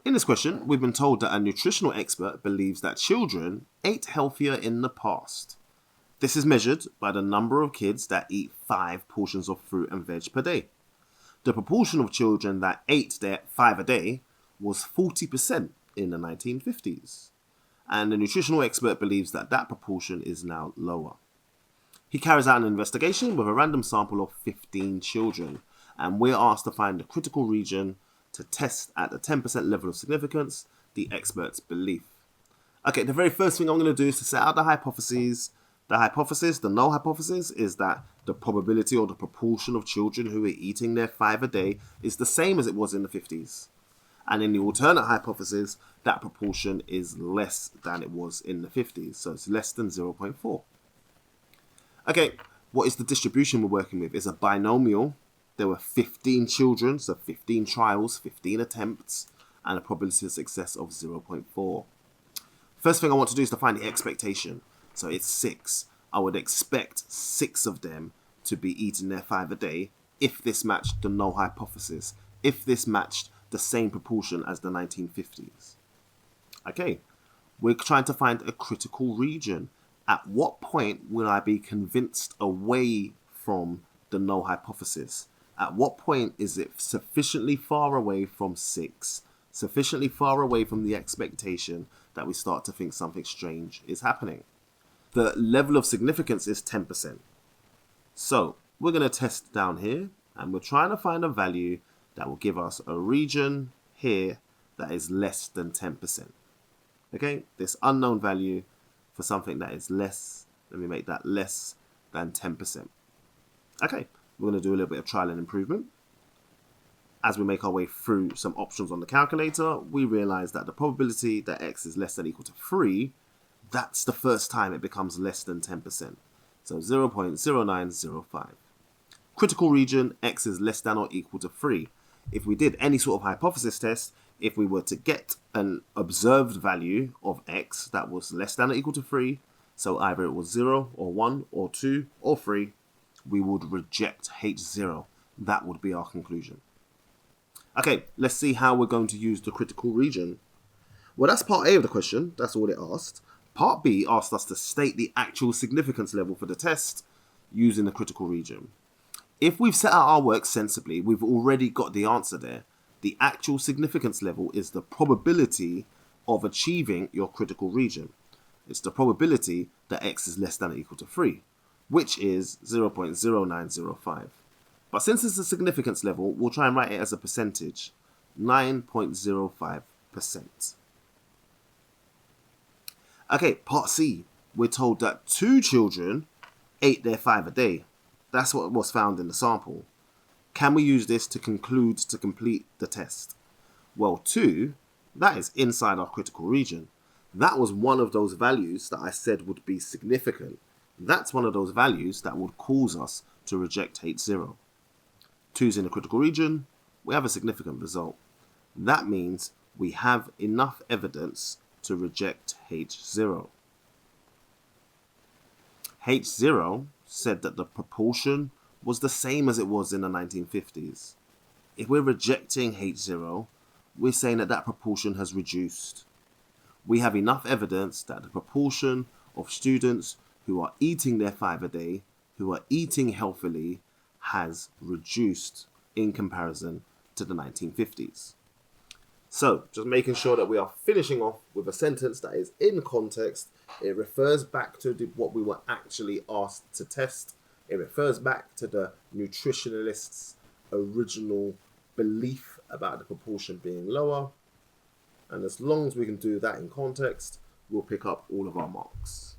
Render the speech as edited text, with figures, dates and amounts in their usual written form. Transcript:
In this question, we've been told that a nutritional expert believes that children ate healthier in the past. This is measured by the number of kids that eat 5 portions of fruit and veg per day. The proportion of children that ate their 5 a day was 40% in the 1950s. And the nutritional expert believes that that proportion is now lower. He carries out an investigation with a random sample of 15 children, and we're asked to find the critical region to test at the 10% level of significance the expert's belief. Okay, the very first thing I'm going to do is to set out the hypotheses. The null hypothesis, is that the probability or the proportion of children who are eating their 5 a day is the same as it was in the 50s. And in the alternate hypothesis, that proportion is less than it was in the 50s, so it's less than 0.4. Okay, what is the distribution we're working with? It's a binomial. There were 15 children, so 15 trials, 15 attempts, and a probability of success of 0.4. First thing I want to do is to find the expectation. So it's 6. I would expect 6 of them to be eating their 5 a day if this matched the null hypothesis, if this matched the same proportion as the 1950s. Okay, we're trying to find a critical region. At what point will I be convinced away from the null hypothesis? At what point is it sufficiently far away from 6, sufficiently far away from the expectation that we start to think something strange is happening? The level of significance is 10%. So we're going to test down here, and we're trying to find a value that will give us a region here that is less than 10%. Okay, this unknown value for something that is less, let me make that less than 10%. Okay, we're going to do a little bit of trial and improvement. As we make our way through some options on the calculator, we realize that the probability that x is less than or equal to 3, that's the first time it becomes less than 10%. So 0.0905. Critical region, x is less than or equal to 3. If we did any sort of hypothesis test, if we were to get an observed value of x that was less than or equal to 3, so either it was 0 or 1 or 2 or 3, we would reject H0. That would be our conclusion. Okay, let's see how we're going to use the critical region. Well, that's part A of the question. That's all it asked. Part B asked us to state the actual significance level for the test using the critical region. If we've set out our work sensibly, we've already got the answer there. The actual significance level is the probability of achieving your critical region. It's the probability that x is less than or equal to 3, which is 0.0905. But since it's a significance level, we'll try and write it as a percentage, 9.05%. Okay, part C. We're told that 2 children ate their 5 a day. That's what was found in the sample. Can we use this to complete the test? Well, 2, that is inside our critical region. That was one of those values that I said would be significant. That's one of those values that would cause us to reject H0. 2's in the critical region, we have a significant result. That means we have enough evidence to reject H0. H0 said that the proportion was the same as it was in the 1950s. If we're rejecting H0, we're saying that that proportion has reduced. We have enough evidence that the proportion of students who are eating their 5 a day, who are eating healthily, has reduced in comparison to the 1950s. So, just making sure that we are finishing off with a sentence that is in context. It refers back to what we were actually asked to test. It refers back to the nutritionalist's original belief about the proportion being lower. And as long as we can do that in context, we'll pick up all of our marks.